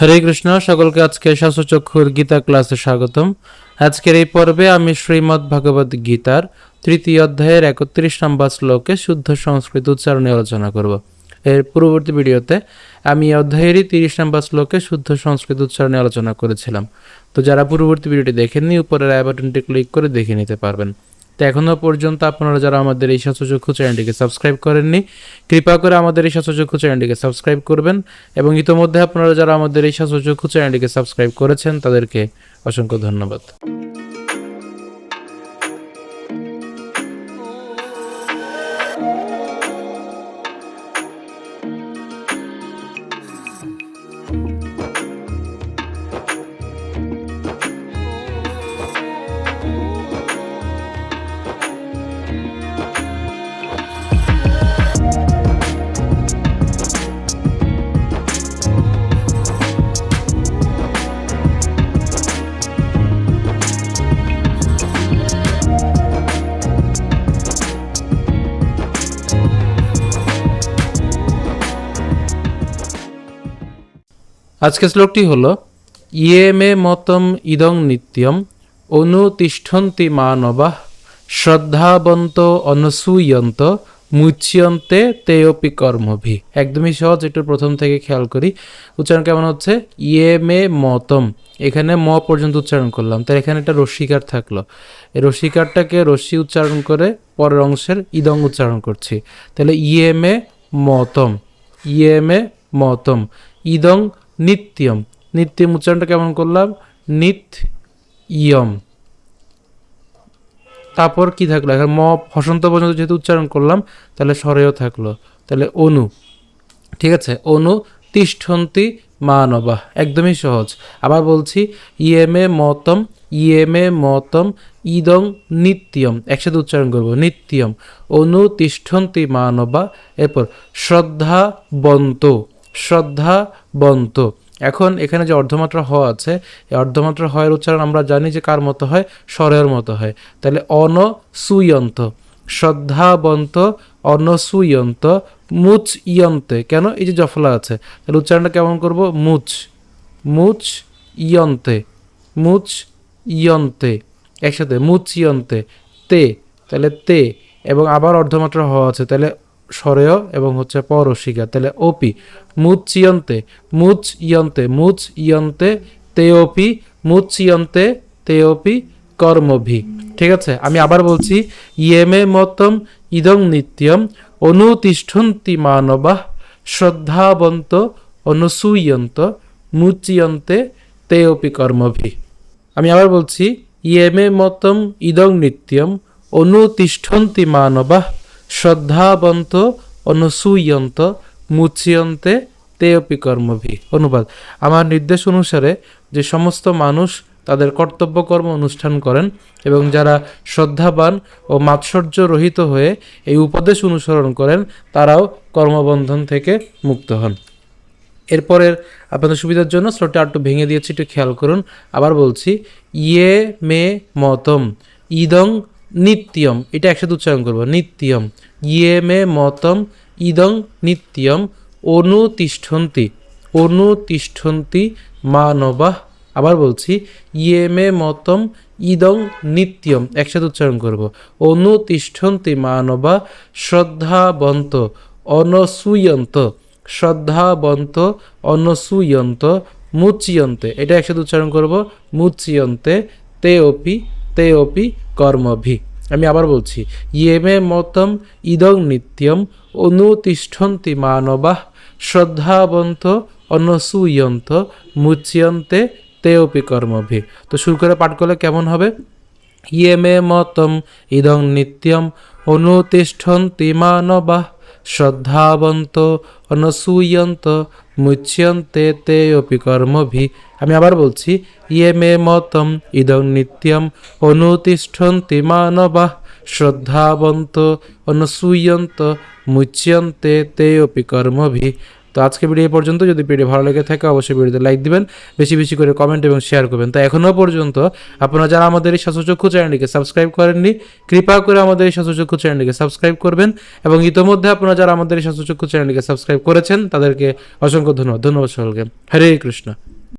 হরে কৃষ্ণ। সকলকে আজকে শাস্ত্রচক্ষুর গীতা ক্লাসে স্বাগতম। আজকের এই পর্বে আমি শ্রীমদ্ ভগবদ গীতার 3য় অধ্যায়ের 31 নম্বর শ্লোকে শুদ্ধ সংস্কৃত উচ্চারণে আলোচনা করব। এর পূর্ববর্তী ভিডিওতে আমি এই অধ্যায়েরই 30 নম্বর শ্লোকে শুদ্ধ সংস্কৃত উচ্চারণে আলোচনা করেছিলাম। তো যারা পূর্ববর্তী ভিডিওটি দেখেননি, উপরের আই বাটনটি ক্লিক করে দেখে নিতে পারবেন। তো এখনও পর্যন্ত আপনারা যারা আমাদের এই শাস্ত্রচক্ষু চ্যানেলটিকে সাবস্ক্রাইব করেননি, কৃপা করে আমাদের এই শাস্ত্রচক্ষু চ্যানেলটিকে সাবস্ক্রাইব করবেন। এবং ইতোমধ্যে আপনারা যারা আমাদের এই শাস্ত্রচক্ষু চ্যানেলটিকে সাবস্ক্রাইব করেছেন তাদেরকে অসংখ্য ধন্যবাদ। আজকের শ্লোকটি হলো ইয়ে মে মতম ইদং নিত্যম অনুতিষ্ঠন্তি মানবাঃ শ্রদ্ধাবন্ত অনসূয়ন্ত মুচ্যন্তে তেয়পি কর্মভি। একদমই সহজ, একটু প্রথম থেকে খেয়াল করি উচ্চারণ কেমন হচ্ছে। ইয়ে মে মতম, এখানে ম পর্যন্ত উচ্চারণ করলাম, তাই এখানে একটা রস্যিকার থাকলো। এই রস্যিকারটাকে রস্যি উচ্চারণ করে পরের অংশের ইদং উচ্চারণ করছি। তাহলে ইয়ে মে মতম, ইয়ে মে মতম ইদং নিত্যম, নিত্যম উচ্চারণটা কেমন করলাম, নিত ইয়ম। তারপর কি থাকলো, এখন ম হসন্ত পর্যন্ত যেহেতু উচ্চারণ করলাম তাহলে স্বরেও থাকলো, তাহলে অনু। ঠিক আছে, অনু তিষ্ঠন্তি মানবাঃ, একদমই সহজ। আবার বলছি ইয়েমে মতম, ইয়েমে মতম ইদং নিত্যম, একসাথে উচ্চারণ করব, নিত্যম অনু তিষ্ঠন্তি মানবাঃ। এরপর শ্রদ্ধাবন্ত, শ্রদ্ধাবন্ত। এখন এখানে যে অর্ধমাত্রা হ আছে, এই অর্ধমাত্রা হয়ের উচ্চারণ আমরা জানি যে কার মতো হয়, স্বরের মতো হয়। তাহলে অনসূয়ন্ত, শ্রদ্ধাবন্ত অনসূয়ন্ত মুচ ইয়ন্তে। কেন, এই যে জফলা আছে, তাহলে উচ্চারণটা কেমন করব, মুচ, মুচ ইয়ন্তে, মুচ ইয়ন্তে, একসাথে মুচ ইয়ন্তে তে, তাহলে তে এবং আবার অর্ধমাত্রা হ আছে, তাহলে স্বরেয় এবং হচ্ছে পরশিকা, তাহলে ওপি মুচ্যন্তে, মুচ ইয়ন্তে, মুচ ইয়ন্তে তেওপি, মুচ ইয়ন্তে তেওপি কর্মভি। ঠিক আছে, আমি আবার বলছি ইয়েমে মতম ইদং নিত্যম অনুতিষ্ঠন্তি মানবাঃ শ্রদ্ধাবন্ত অনুসূয়ন্ত মুচ্যন্তে তেওপি কর্মভি। আমি আবার বলছি ইয়েমে মতম ইদং নিত্যম অনুতিষ্ঠন্তি মানবাঃ শ্রদ্ধাবন্ত অনুসূয়ন্ত মুচ্যন্তে তেয়পি কর্মভি। অনুবাদ, আমার নির্দেশ অনুসারে যে সমস্ত মানুষ তাদের কর্তব্য কর্ম অনুষ্ঠান করেন এবং যারা শ্রদ্ধাবান ও মাৎসর্য রহিত হয়ে এই উপদেশ অনুসরণ করেন তারাও কর্মবন্ধন থেকে মুক্ত হন। এরপরের আপনাদের সুবিধার জন্য শ্লোকটা একটু ভেঙে দিয়েছি, একটু খেয়াল করুন। আবার বলছি ইয়ে মে মতম ইদং নিত্যম, এটা একসাথে উচ্চারণ করবো, নিত্যম ইয়ে মে মতম ইদং নিত্যম অনুতিষ্ঠন্তি, অনুতিষ্ঠন্তি মানবাঃ। আবার বলছি ইয়ে মে মতম ইদং নিত্যম, একসাথে উচ্চারণ করব, অনুতিষ্ঠন্তি মানবাঃ শ্রদ্ধাবন্ত অনসূয়ন্ত, শ্রদ্ধাবন্ত অনসূয়ন্ত মুচ্যন্তে, এটা একসাথে উচ্চারণ করব, মুচ্যন্তে তেওপি, তেওপি কর্মভি। আমি আবার বলছি ইয়েমে মতম ইদং নিত্যম অনুতিষ্ঠন্তি মানবাঃ শ্রদ্ধাবন্ত অনসূয়ন্ত মুচ্যন্তে তেওপি কর্মভি। তো শুরু করে পাঠ করলে কেমন হবে, ইয়েমে মতম ইদং নিত্যম অনুতিষ্ঠন্তি মানবাঃ শ্রদ্ধাবন্ত অনসূয়ন্ত মুচ্যন্তে তেয়পি কর্মভি। আমি আবার বলছি ইয়েমে মতম ইদং নিত্যম অনুতিষ্ঠন্তি মানবাঃ শ্রদ্ধাবন্ত অনসূয়ন্ত মুচ্যন্তে তেয়পি কর্মভি। তো আজকে ভিডিও পর্যন্ত। যদি ভিডিও ভালো লেগে থাকে অবশ্যই ভিডিওতে লাইক দিবেন, বেশি বেশি করে কমেন্ট এবং শেয়ার করবেন। তো এখনও পর্যন্ত আপনারা যারা আমাদের এই শাস্ত্রচক্ষু চ্যানেলটিকে সাবস্ক্রাইব করেননি, কৃপা করে আমাদের এই শাস্ত্রচক্ষু চ্যানেলটিকে সাবস্ক্রাইব করবেন। এবং ইতোমধ্যে আপনারা যারা আমাদের এই শাস্ত্রচক্ষু চ্যানেলটিকে সাবস্ক্রাইব করেছেন তাদেরকে অসংখ্য ধন্যবাদ। ধন্যবাদ সকলকে। হরে কৃষ্ণ।